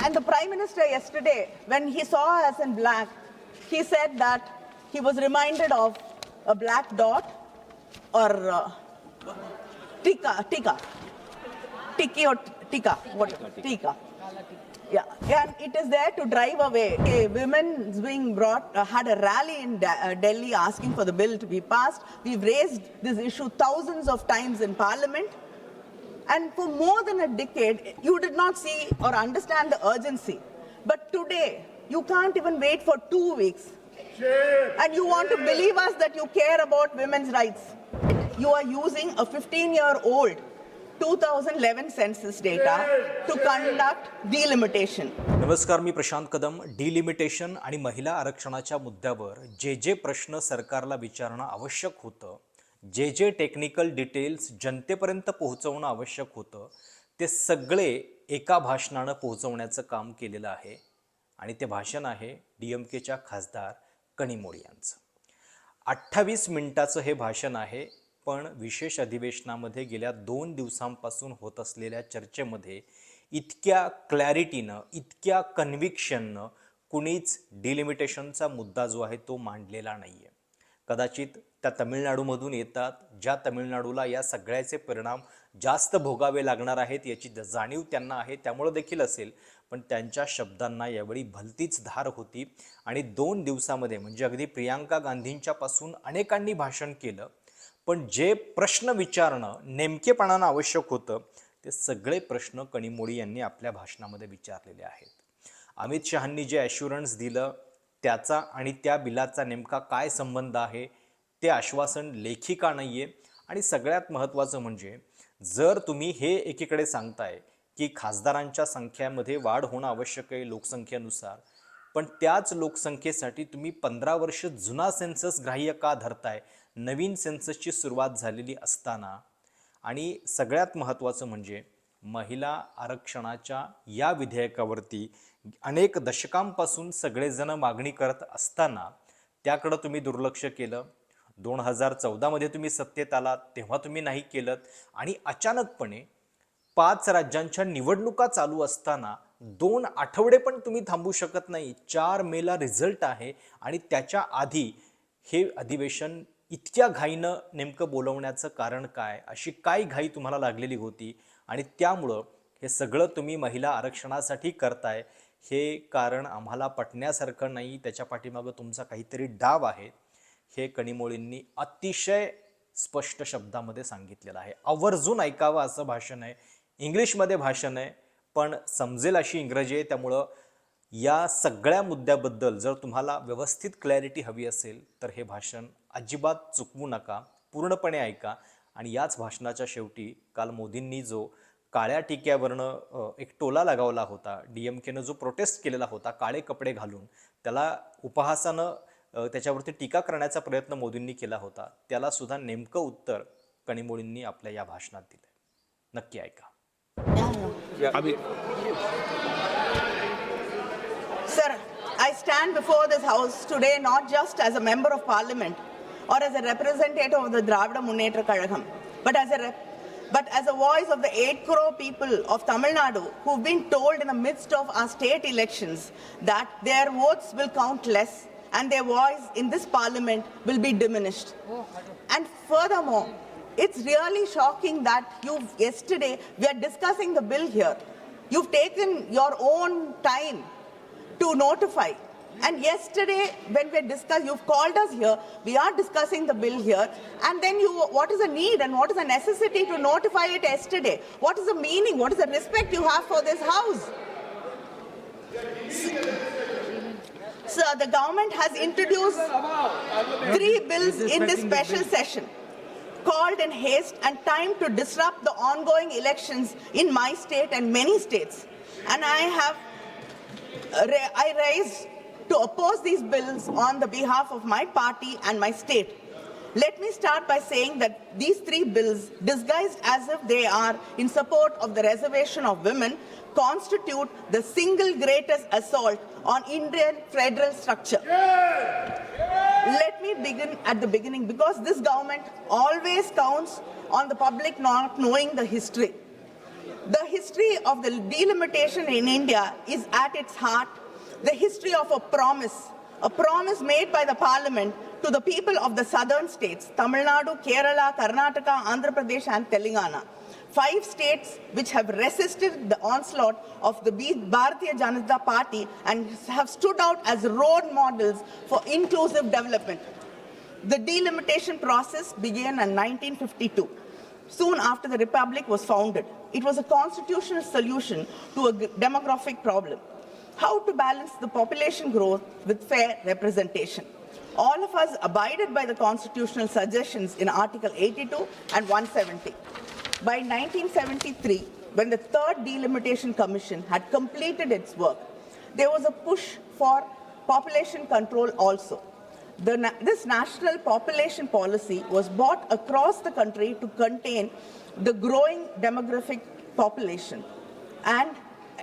And the Prime Minister yesterday, when he saw us in black, he said that he was reminded of a black dot or tika, what? Tika. Yeah, and it is there to drive away. Okay, women being brought had a rally in Delhi asking for the bill to be passed. We've raised this issue thousands of times in Parliament. And for more than a decade, you did not see or understand the urgency. But today, you can't even wait for 2 weeks. And you want to believe us that you care about women's rights. You are using a 15-year-old 2011 census data to conduct delimitation. नमस्कार, मी प्रशांत कदम. Delimitation आणि महिला आरक्षणाच्या मुद्द्यावर जे प्रश्न सरकारला विचारणं आवश्यक होतं, जे टेक्निकल डिटेल्स जनतेपर्यंत पोहोचवणं आवश्यक होतं, ते सगळे एका भाषणानं पोहोचवण्याचं काम केलेलं आहे. आणि ते भाषण आहे DMKच्या खासदार कनिमोळी यांचं. 28 मिनिटाचं हे भाषण आहे. पण विशेष अधिवेशनामध्ये गेल्या 2 दिवसांपासून होत असलेल्या चर्चेमध्ये इतक्या क्लॅरिटीनं, इतक्या कन्व्हिक्शननं कुणीच डिलिमिटेशनचा मुद्दा जो आहे तो मांडलेला नाही आहे. कदाचित त्या तमिळनाडूमधून येतात, ज्या तमिळनाडूला या सगळ्याचे परिणाम जास्त भोगावे लागणार आहेत याची जाणीव त्यांना आहे, त्यामुळे देखील असेल. पण त्यांच्या शब्दांना यावेळी भलतीच धार होती. आणि 2 दिवसामध्ये म्हणजे अगदी प्रियांका गांधींच्या पासून अनेकांनी भाषण केलं, पण जे प्रश्न विचारणं नेमकेपणानं आवश्यक होतं ते सगळे प्रश्न कनिमोळी यांनी आपल्या भाषणामध्ये विचारलेले आहेत. अमित शहांनी जे ॲश्युरन्स दिलं त्याचा आणि त्या बिलाचा नेमका काय संबंध आहे ते आश्वासन लेखी का नाही आहे. आणि सगळ्यात महत्त्वाचं म्हणजे जर तुम्ही हे एकीकडे सांगताय की खासदारांच्या संख्येमध्ये वाढ होणं आवश्यक आहे लोकसंख्येनुसार, पण त्याच लोकसंख्येसाठी तुम्ही 15 वर्ष जुना सेन्सस ग्राह्य का धरताय, नवीन सेन्ससची सुरुवात झालेली असताना. आणि सगळ्यात महत्त्वाचं म्हणजे महिला आरक्षणाच्या या विधेयकावरती अनेक दशकांपासून सगळेजण मागणी करत असताना त्याकडं तुम्ही दुर्लक्ष केलं. 2014 मध्ये तुम्ही सत्तेत आलात तेव्हा तुम्ही नाही केलं. आणि अचानकपणे 5 राज्यांच्या निवडणुका चालू असताना 2 आठवडे पण तुम्ही थांबू शकत नाही. 4 मेला रिझल्ट आहे आणि त्याच्या आधी हे अधिवेशन इतक्या घाईनं नेमकं बोलवण्याचं कारण काय, अशी काय घाई तुम्हाला लागलेली होती. आणि त्यामुळं हे सगळं तुम्ही महिला आरक्षणासाठी करताय हे कारण आम्हाला पटण्यासारखं नाही. त्याच्या पाठीमागं तुमचा काहीतरी डाव आहे हे कनिमोळींनी अतिशय स्पष्ट शब्दामध्ये सांगितलेलं आहे. आवर्जून ऐकावं असं भाषण आहे. इंग्लिशमध्ये भाषण आहे पण समजेल अशी इंग्रजी आहे. त्यामुळं या सगळ्या मुद्द्याबद्दल जर तुम्हाला व्यवस्थित क्लॅरिटी हवी असेल तर हे भाषण अजिबात चुकवू नका, पूर्णपणे ऐका. आणि याच भाषणाच्या शेवटी काल मोदींनी जो काळ्या टिक्यावरनं एक टोला लगावला होता, DMKनं जो प्रोटेस्ट केलेला होता काळे कपडे घालून, त्याला उपहासानं त्याच्यावरती टीका करण्याचा प्रयत्न मोदींनी केला होता, त्याला सुद्धा नेमकं उत्तर कनिमोळींनी आपल्या या भाषणात दिलं. नक्की ऐका. Sir, I stand before this house today not just as a member of parliament or as a representative of the Dravida Munnetra Kazhagam, but as a voice of the 8 crore people of Tamil Nadu who've been told in the midst of our state elections that their votes will count less and their voice in this parliament will be diminished. And furthermore, it's really shocking that yesterday we are discussing the bill here. You've taken your own time to notify. And yesterday when we discussed, you've called us here, we are discussing the bill here, and then what is the need and what is the necessity to notify it yesterday? What is the meaning? What is the respect you have for this house? Sir, the government has introduced 3 bills in this special session, called in haste and time to disrupt the ongoing elections in my state and many states. And I raised to oppose these bills on the behalf of my party and my state. Let me start by saying that these 3 bills, disguised as if they are in support of the reservation of women, constitute the single greatest assault on Indian federal structure. Let me begin at the beginning, because this government always counts on the public not knowing the history. The history of the delimitation in India is at its heart the history of a promise made by the parliament to the people of the southern states, Tamil Nadu, Kerala, Karnataka, Andhra Pradesh and Telangana. 5 states which have resisted the onslaught of the Bharatiya Janata Party and have stood out as role models for inclusive development. The delimitation process began in 1952, soon after the Republic was founded. It was a constitutional solution to a demographic problem. How to balance the population growth with fair representation. All of us abided by the constitutional suggestions in Article 82 and 170. By 1973, when the Third Delimitation Commission had completed its work, there was a push for population control also. This national population policy was brought across the country to contain the growing demographic population, and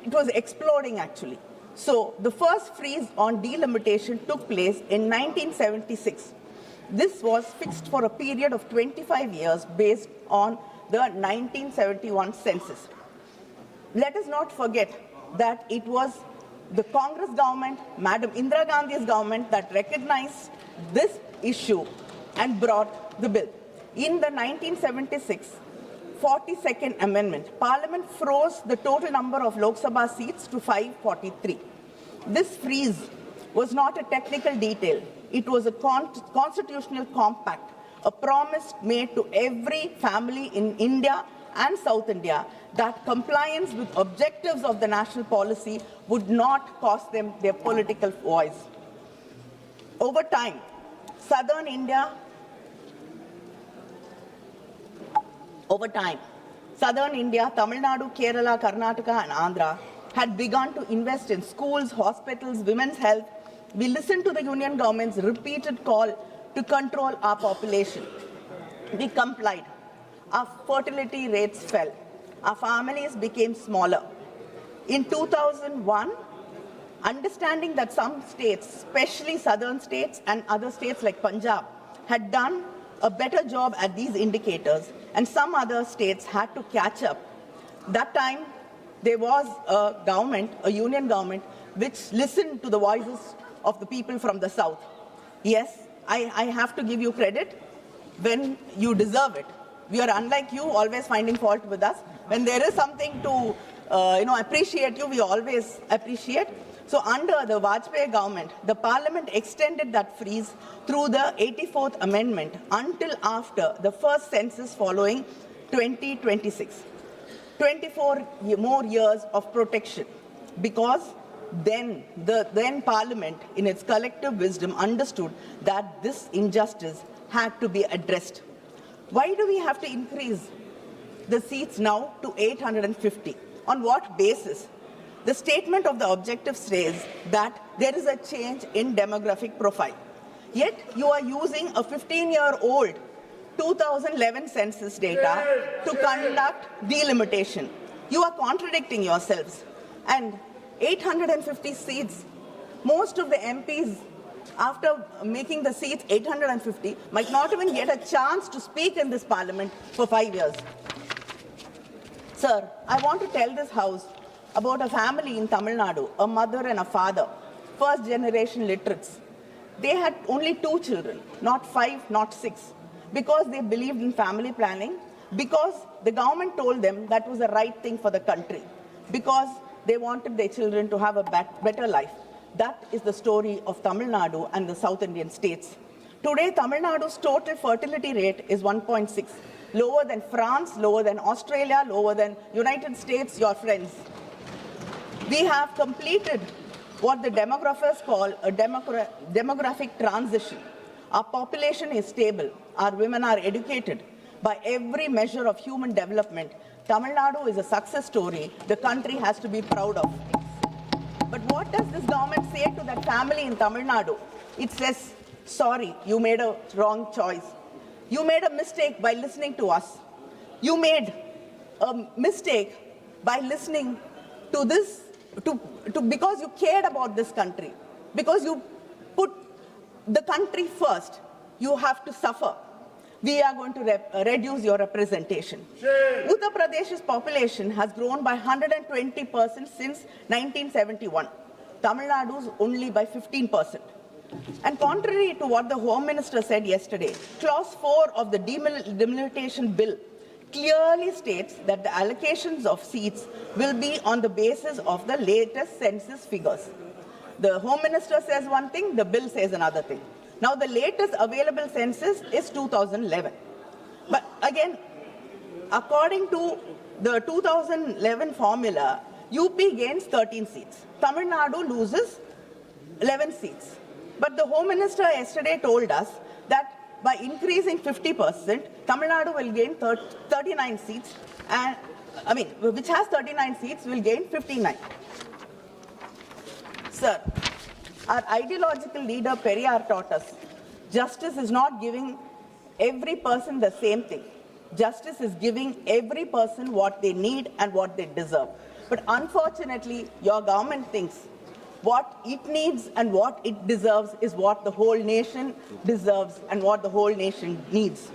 it was exploding actually. So the first freeze on delimitation took place in 1976. This was fixed for a period of 25 years based on the 1971 census. Let us not forget that it was the Congress government, Madam Indira Gandhi's government, that recognized this issue and brought the bill. In the 1976 42nd Amendment, Parliament froze the total number of Lok Sabha seats to 543. This freeze was not a technical detail. It was a constitutional compact, a promise made to every family in India and South India that compliance with objectives of the national policy would not cost them their political voice. Over time, Southern India, Tamil Nadu, Kerala, Karnataka and Andhra had begun to invest in schools, hospitals, women's health. We listened to the union government's repeated call to control our population. We complied. Our fertility rates fell. Our families became smaller. In 2001, understanding that some states, especially southern states and other states like Punjab, had done a better job at these indicators, and some other states had to catch up. That time, there was a government, a union government, which listened to the voices of the people from the south. Yes, I have to give you credit when you deserve it. We are unlike you, always finding fault with us. When there is something to appreciate you, we always appreciate. So under the Vajpayee government, the parliament extended that freeze through the 84th Amendment until after the first census following 2026. 24 more years of protection, because then the parliament in its collective wisdom understood that this injustice had to be addressed. Why do we have to increase the seats now to 850? On what basis? The statement of the objective says that there is a change in demographic profile. Yet you are using a 15-year-old 2011 census data to conduct delimitation. You are contradicting yourselves. And 850 seats, most of the MPs, after making the seats 850, might not even get a chance to speak in this parliament for 5 years. Sir, I want to tell this house about a family in Tamil Nadu, a mother and a father, first generation literates. They had only 2 children, not 5, not 6, because they believed in family planning, because the government told them that was the right thing for the country, because they wanted their children to have a better life. That is the story of Tamil Nadu and the South Indian states. Today, Tamil Nadu's total fertility rate is 1.6, lower than France, lower than Australia, lower than United States, your friends. We have completed what the demographers call a demographic transition. Our population is stable. Our women are educated. By every measure of human development, Tamil Nadu is a success story the country has to be proud of. But what does this government say to that family in Tamil Nadu? It says, sorry, you made a wrong choice. You made a mistake by listening to us. You made a mistake by listening to this, because you cared about this country, because you put the country first. You have to suffer. we are going to reduce your representation. Uttar Pradesh's population has grown by 120% since 1971. Tamil Nadu's only by 15%. And contrary to what the Home Minister said yesterday, Clause 4 of the delimitation bill clearly states that the allocations of seats will be on the basis of the latest census figures. The Home Minister says one thing, the bill says another thing. Now, the latest available census is 2011. But again, according to the 2011 formula, UP gains 13 seats. Tamil Nadu loses 11 seats. But the Home Minister yesterday told us that by increasing 50%, Tamil Nadu will gain 39 seats, and which has 39 seats will gain 59. Sir, our ideological leader Periyar taught us, justice is not giving every person the same thing. Justice is giving every person what they need and what they deserve. But unfortunately, your government thinks what it needs and what it deserves is what the whole nation deserves and what the whole nation needs.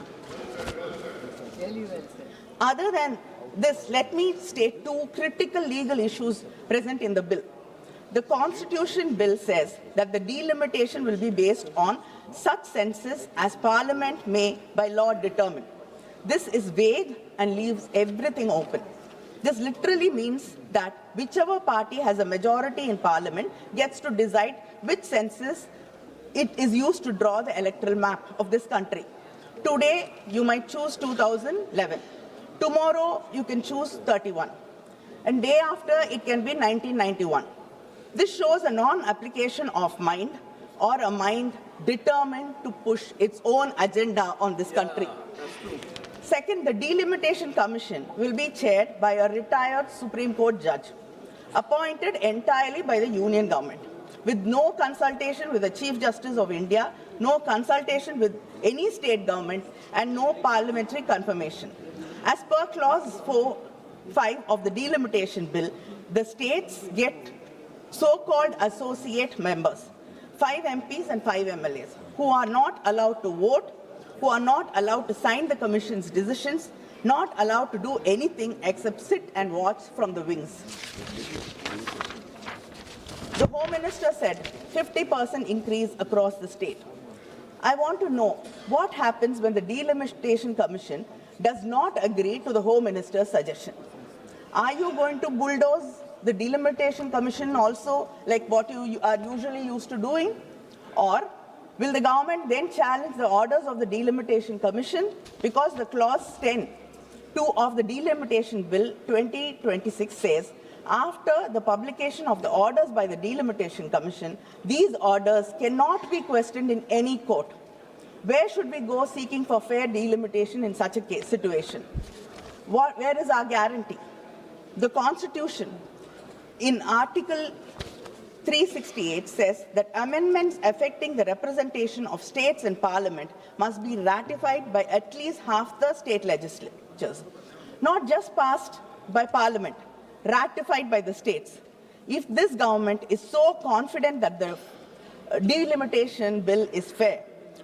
Other than this, let me state two critical legal issues present in the bill. The Constitution bill says that the delimitation will be based on such census as Parliament may by law determine. This is vague and leaves everything open. This literally means that whichever party has a majority in Parliament gets to decide which census it is used to draw the electoral map of this country. Today, you might choose 2011. Tomorrow, you can choose 31. And day after, it can be 1991. This shows a non-application of mind or a mind determined to push its own agenda on this country. Second, the Delimitation Commission will be chaired by a retired Supreme Court judge, appointed entirely by the Union government, with no consultation with the Chief Justice of India, no consultation with any state government, and no parliamentary confirmation. As per Clause 5 of the Delimitation Bill, the states get so-called associate members, 5 MPs and 5 MLAs, who are not allowed to vote, who are not allowed to sign the Commission's decisions, not allowed to do anything except sit and watch from the wings. The Home Minister said 50% increase across the state. I want to know what happens when the Delimitation Commission does not agree to the Home Minister's suggestion. Are you going to bulldoze the Delimitation Commission also, like what you are usually used to doing? Or will the government then challenge the orders of the Delimitation Commission? Because the Clause 10(2) of the Delimitation Bill 2026 says, after the publication of the orders by the Delimitation Commission, these orders cannot be questioned in any court. Where should we go seeking for fair delimitation in such a situation? Where is our guarantee? The Constitution, in Article 368 says that amendments affecting the representation of states in Parliament must be ratified by at least half the state legislatures, not just passed by Parliament, ratified by the states. If this government is so confident that the delimitation bill is fair,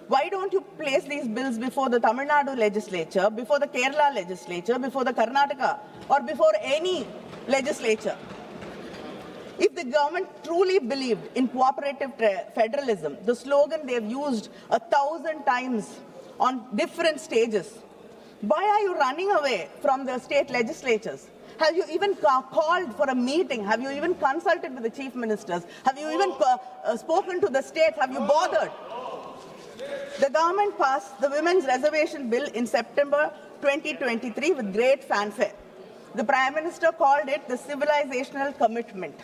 why don't you place these bills before the Tamil Nadu legislature, before the Kerala legislature, before the Karnataka, or before any legislature? If the government truly believed in cooperative federalism, the slogan they have used 1,000 times on different stages, why are you running away from the state legislatures? Have you even called for a meeting? Have you even consulted with the chief ministers? Have you even spoken to the states? Have you bothered? The government passed the Women's Reservation Bill in September 2023 with great fanfare. The Prime Minister called it the civilizational commitment.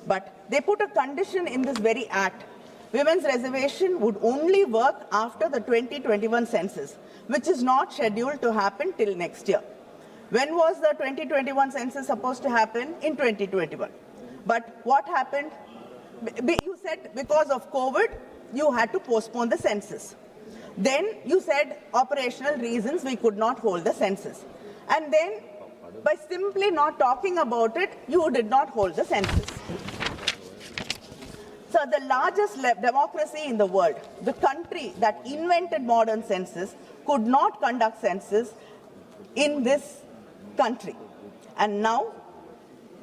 But they put a condition in this very act. Women's reservation would only work after the 2021 census, which is not scheduled to happen till next year. When was the 2021 census supposed to happen? In 2021. But what happened? You said because of COVID, you had to postpone the census. Then you said operational reasons we could not hold the census. And then by simply not talking about it, you did not hold the census. So the largest democracy in the world, the country that invented modern census, could not conduct census in this country. And now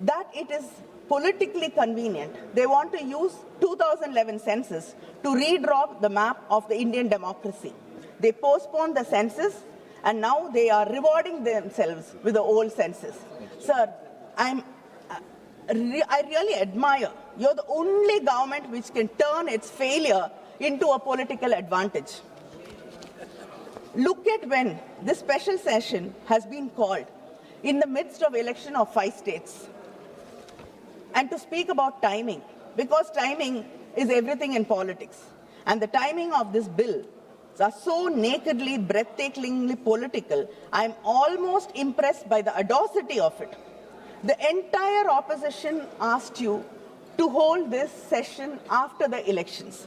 that it is politically convenient, they want to use 2011 census to redraw the map of the Indian democracy. They postponed the census and now they are rewarding themselves with the old census. Sir, I really admire. You're the only government which can turn its failure into a political advantage. Look at when this special session has been called in the midst of election of 5 states. And to speak about timing, because timing is everything in politics. And the timing of this bill are so nakedly, breathtakingly political, I'm almost impressed by the audacity of it. The entire opposition asked you to hold this session after the elections.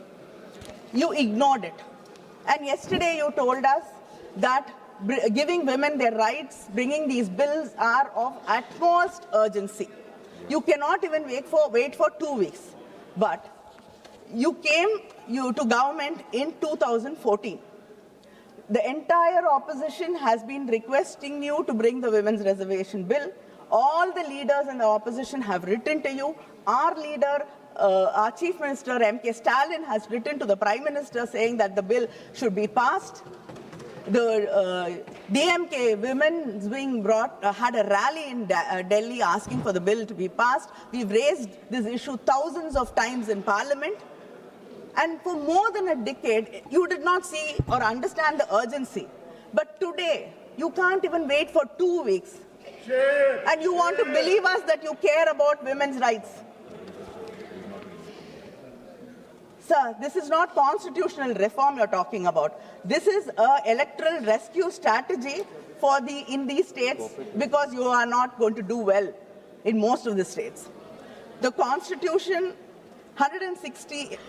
You ignored it. And yesterday you told us that giving women their rights, bringing these bills are of utmost urgency. You cannot even wait for 2 weeks. But you came to government in 2014. The entire opposition has been requesting you to bring the women's reservation bill. All the leaders in the opposition have written to you. Our leader, our Chief Minister, M.K. Stalin, has written to the Prime Minister saying that the bill should be passed. The DMK women being brought had a rally in Delhi asking for the bill to be passed. We've raised this issue thousands of times in Parliament. And for more than a decade, you did not see or understand the urgency. But today, you can't even wait for 2 weeks. And you want to believe us that you care about women's rights. Sir, this is not constitutional reform you're talking about. This is an electoral rescue strategy in these states because you are not going to do well in most of the states. The Constitution 106th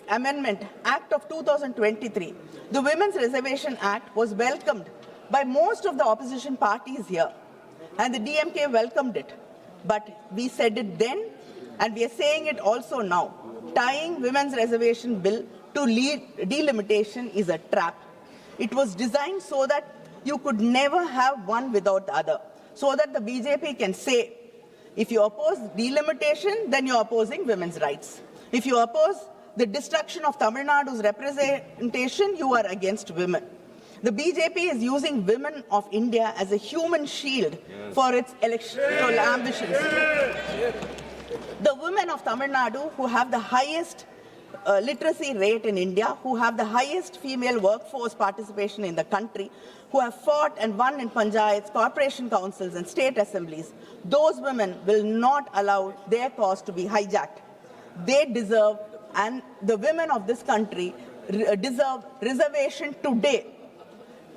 Amendment Act of 2023, the Women's Reservation Act, was welcomed by most of the opposition parties here. And the DMK welcomed it. But we said it then, and we are saying it also now. Tying women's reservation bill to delimitation is a trap. It was designed so that you could never have one without the other. So that the BJP can say, if you oppose delimitation, then you're opposing women's rights. If you oppose the destruction of Tamil Nadu's representation, you are against women. The BJP is using women of India as a human shield for its electoral ambitions. The women of Tamil Nadu, who have the highest literacy rate in India, who have the highest female workforce participation in the country, who have fought and won in panchayats, corporation councils and state assemblies, those women will not allow their cause to be hijacked. They deserve, and the women of this country deserve reservation today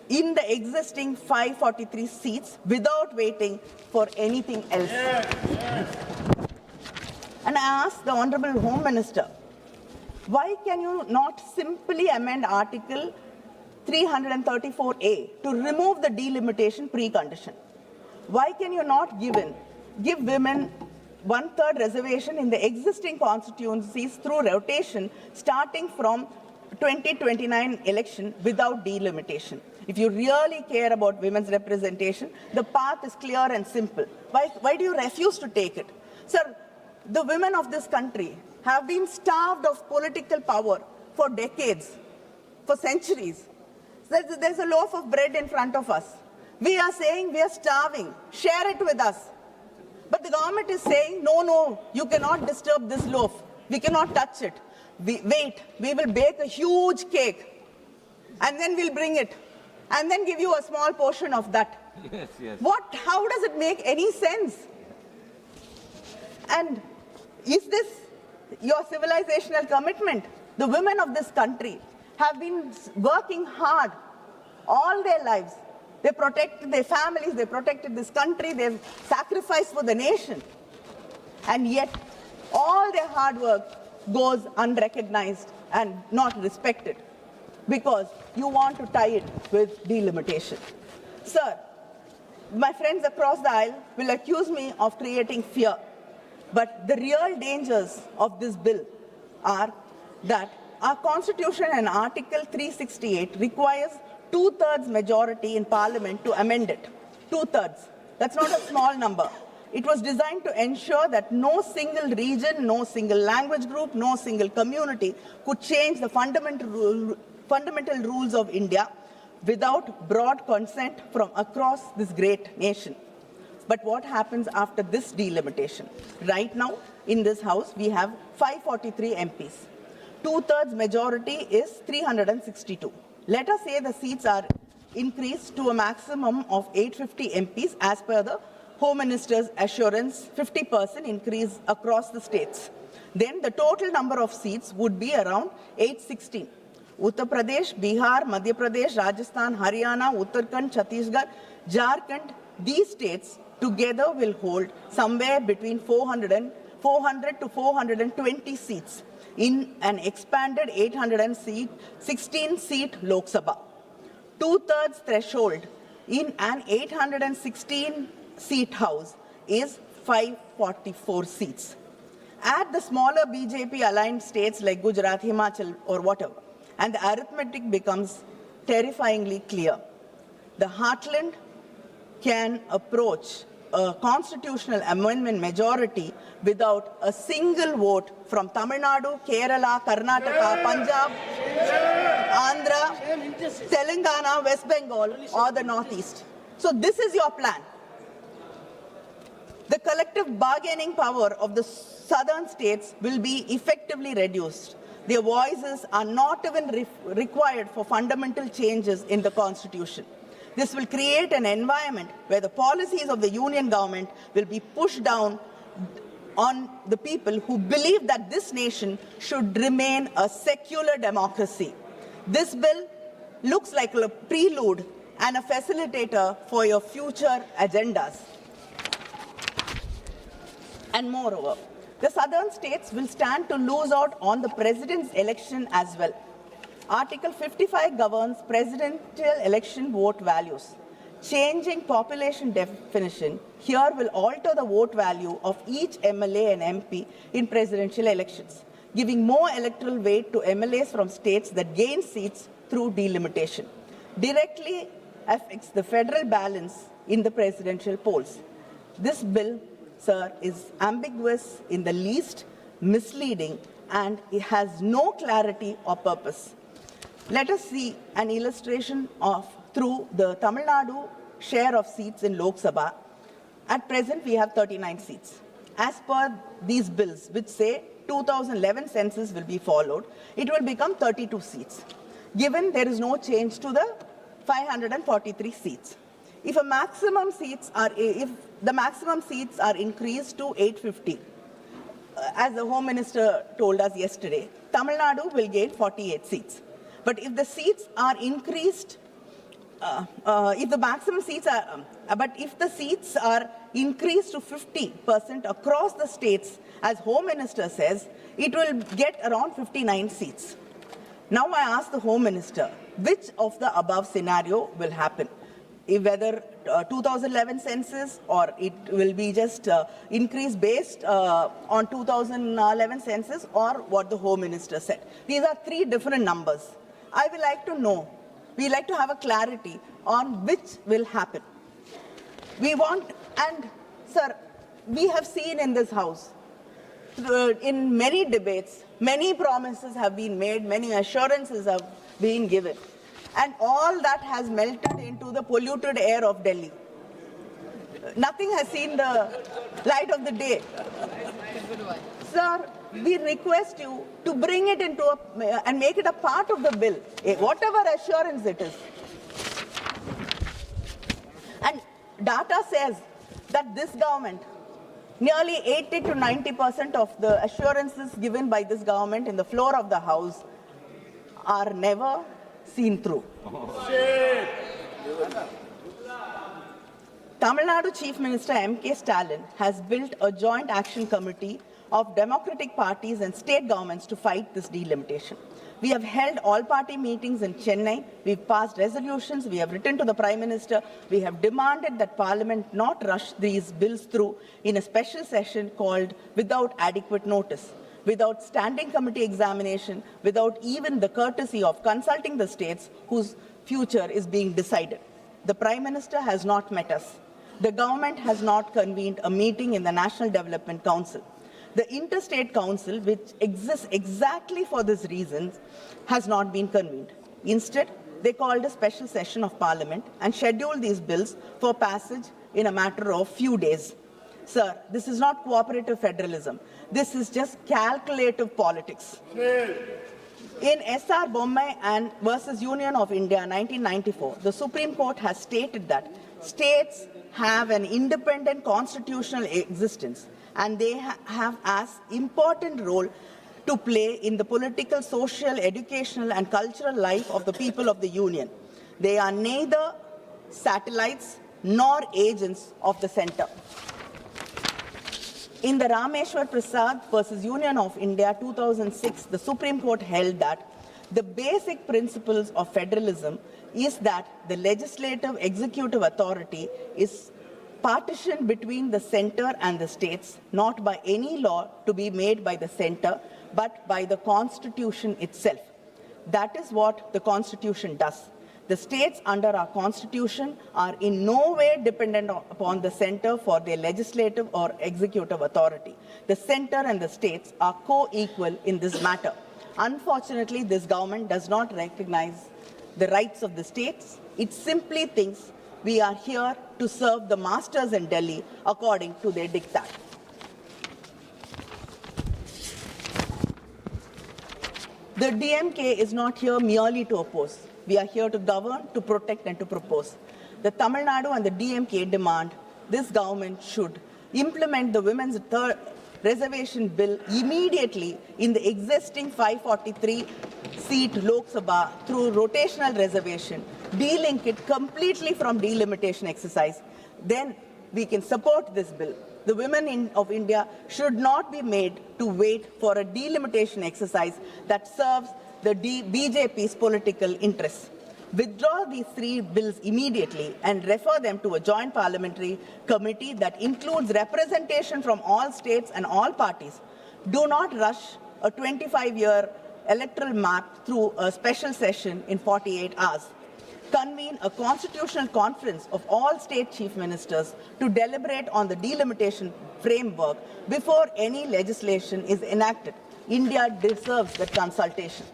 in the existing 543 seats without waiting for anything else. And I ask the Honorable Home Minister, why can you not simply amend Article 334A to remove the delimitation precondition? Why can you not give women 1/3 reservation in the existing constituencies through rotation starting from 2029 election without delimitation? If you really care about women's representation, the path is clear and simple. Why do you refuse to take it? Sir, the women of this country have been starved of political power for decades, for centuries. There's a loaf of bread in front of us. We are saying we are starving. Share it with us. But the government is saying, no, you cannot disturb this loaf. We cannot touch it. We will bake a huge cake. And then we'll bring it. And then give you a small portion of that. Yes. How does it make any sense? And is this your civilizational commitment? The women of this country have been working hard all their lives. They protected their families, they protected this country, they've sacrificed for the nation. And yet, all their hard work goes unrecognized and not respected because you want to tie it with delimitation. Sir, my friends across the aisle will accuse me of creating fear. But the real dangers of this bill are that our Constitution and Article 368 requires 2/3 majority in Parliament to amend it. 2/3. That's not a small number. It was designed to ensure that no single region, no single language group, no single community could change the fundamental rules of India without broad consent from across this great nation. But what happens after this delimitation? Right now, in this House, we have 543 MPs. 2/3 majority is 362. Let us say the seats are increased to a maximum of 850 MPs as per the Home Minister's assurance, 50% increase across the states. Then the total number of seats would be around 816. Uttar Pradesh, Bihar, Madhya Pradesh, Rajasthan, Haryana, Uttarakhand, Chhattisgarh, Jharkhand, these states together will hold somewhere between 400 to 420 seats in an expanded 816-seat Lok Sabha. 2/3 threshold in an 816-seat House is 544 seats. Add the smaller BJP-aligned states like Gujarat, Himachal, or whatever, and the arithmetic becomes terrifyingly clear. The heartland can approach a constitutional amendment majority without a single vote from Tamil Nadu, Kerala, Karnataka, Punjab, Andhra, Telangana, West Bengal, or the Northeast. So this is your plan. The collective bargaining power of the southern states will be effectively reduced. Their voices are not even required for fundamental changes in the Constitution. This will create an environment where the policies of the union government will be pushed down on the people who believe that this nation should remain a secular democracy. This bill looks like a prelude and a facilitator for your future agendas. And moreover, the southern states will stand to lose out on the president's election as well. Article 55 governs presidential election vote values. Changing population definition here will alter the vote value of each MLA and MP in presidential elections, giving more electoral weight to MLAs from states that gain seats through delimitation. Directly affects the federal balance in the presidential polls. This bill, sir, is ambiguous in the least, misleading, and it has no clarity or purpose. Let us see an illustration of through the Tamil Nadu share of seats in Lok Sabha. At present, we have 39 seats. As per these bills, which say 2011 census will be followed, it will become 32 seats, given there is no change to the 543 seats. If the maximum seats are increased to 850, as the Home Minister told us yesterday, Tamil Nadu will gain 48 seats. But if the seats are increased, if the maximum seats are, if the seats are increased to 50% across the states, as Home Minister says, it will get around 59 seats. Now I ask the Home Minister, which of the above scenario will happen? Whether 2011 census or it will be just increase based on 2011 census or what the Home Minister said. These are three different numbers. I would like to know, we like to have a clarity on which will happen. We want, and sir, we have seen in this House, in many debates, many promises have been made, many assurances have been given. And all that has melted into the polluted air of Delhi. Nothing has seen the light of the day. Sir, we request you to bring it into and make it a part of the bill, whatever assurance it is. And data says that this government, nearly 80 to 90% of the assurances given by this government in the floor of the House are never seen through. Tamil Nadu Chief Minister M.K. Stalin has built a joint action committee of democratic parties and state governments to fight this delimitation. We have held all-party meetings in Chennai, we've passed resolutions, we have written to the Prime Minister, we have demanded that Parliament not rush these bills through in a special session called without adequate notice, without standing committee examination, without even the courtesy of consulting the states whose future is being decided. The Prime Minister has not met us. The government has not convened a meeting in the National Development Council. The Interstate Council, which exists exactly for this reason, has not been convened. Instead, they called a special session of Parliament and scheduled these bills for passage in a matter of few days. Sir, this is not cooperative federalism. This is just calculative politics. In S.R. Bommai and versus Union of India 1994, the Supreme Court has stated that states have an independent constitutional existence and they have as important role to play in the political, social, educational and cultural life of the people of the Union. They are neither satellites nor agents of the center. In the Rameshwar Prasad versus Union of India 2006, the Supreme Court held that the basic principles of federalism is that the legislative executive authority is partitioned between the center and the states, not by any law to be made by the center, but by the Constitution itself. That is what the Constitution does. The states under our Constitution are in no way dependent upon the center for their legislative or executive authority. The center and the states are co-equal in this matter. Unfortunately, this government does not recognize the rights of the states. It simply thinks we are here to serve the masters in Delhi according to their diktat. The DMK is not here merely to oppose. We are here to govern, to protect and to propose. The Tamil Nadu and the DMK demand this government should implement the women's third reservation bill immediately in the existing 543-seat Lok Sabha through rotational reservation, de-link it completely from delimitation exercise. Then we can support this bill. The women of India should not be made to wait for a delimitation exercise that serves the BJP's political interests. Withdraw these three bills immediately and refer them to a joint parliamentary committee that includes representation from all states and all parties. Do not rush a 25-year electoral map through a special session in 48 hours. Convene a constitutional conference of all state chief ministers to deliberate on the delimitation framework before any legislation is enacted. India deserves that consultation.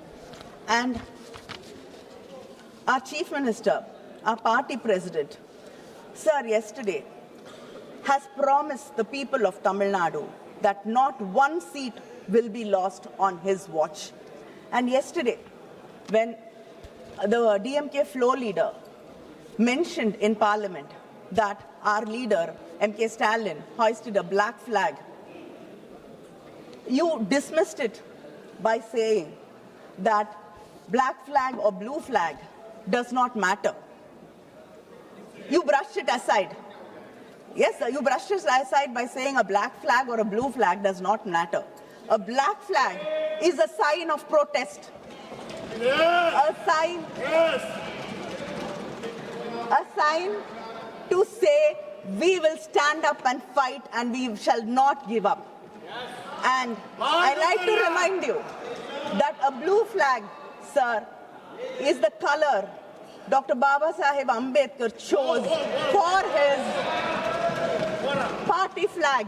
And our chief minister, our party president, sir, yesterday has promised the people of Tamil Nadu that not one seat will be lost on his watch. And yesterday, when the DMK floor leader mentioned in Parliament that our leader, M.K. Stalin, hoisted a black flag, you dismissed it by saying that black flag or blue flag does not matter. You brushed it aside. Yes, sir, you brushed it aside by saying a black flag or a blue flag does not matter. A black flag is a sign of protest. Yes. A sign to say we will stand up and fight and we shall not give up. Yes. And I like to remind you that a blue flag, sir, is the color Dr. Baba Sahib Ambedkar chose for his party flag.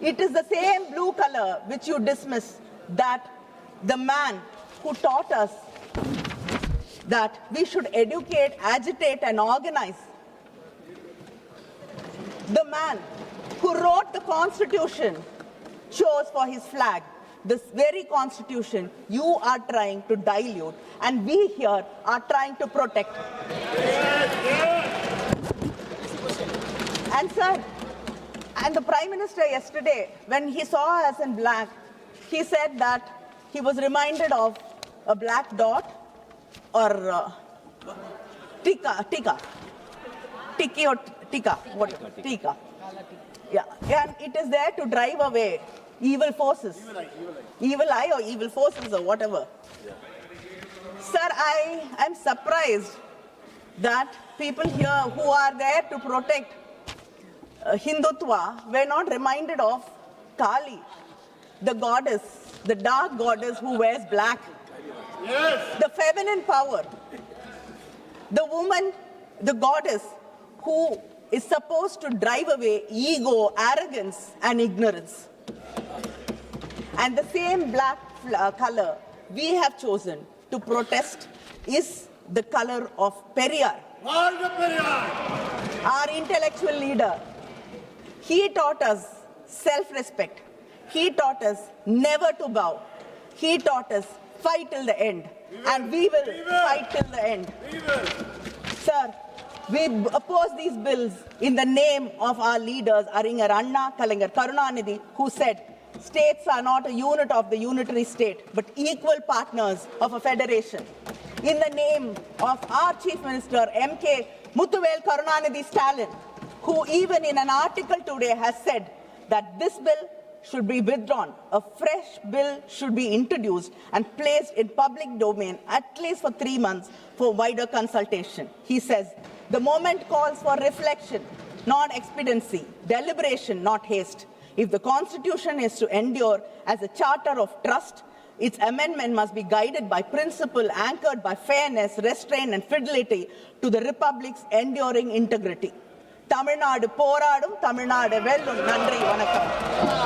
It is the same blue color which you dismiss that the man who taught us that we should educate, agitate and organize, the man who wrote the Constitution chose for his flag this very Constitution you are trying to dilute and we here are trying to protect. And sir, and the Prime Minister yesterday, when he saw us in black, he said that he was reminded of a black dot or tika, what? Tika. Yeah, and it is there to drive away Evil forces. Evil eye or evil forces or whatever. Sir, I am surprised that people here who are there to protect Hindutva were not reminded of Kali, the goddess, the dark goddess who wears black. Yes. The feminine power, the woman, the goddess who is supposed to drive away ego, arrogance, and ignorance. And the same black color we have chosen to protest is the color of Periyar. Our intellectual leader. He taught us self-respect. He taught us never to bow. He taught us fight till the end. And we will fight till the end. Sir, we oppose these bills in the name of our leaders, Aringer Anna, Kalangar Karunanidhi, who said, states are not a unit of the unitary state, but equal partners of a federation. In the name of our Chief Minister, M.K. Muthuvel Karunanidhi Stalin, who even in an article today has said that this bill should be withdrawn. A fresh bill should be introduced and placed in public domain at least for 3 months for wider consultation. He says, the moment calls for reflection, not expediency, deliberation, not haste. If the Constitution is to endure as a charter of trust, its amendment must be guided by principle anchored by fairness, restraint and fidelity to the Republic's enduring integrity. Tamil Nadu போராடும், Tamil Nadu வெல்லும். நன்றி, வணக்கம்.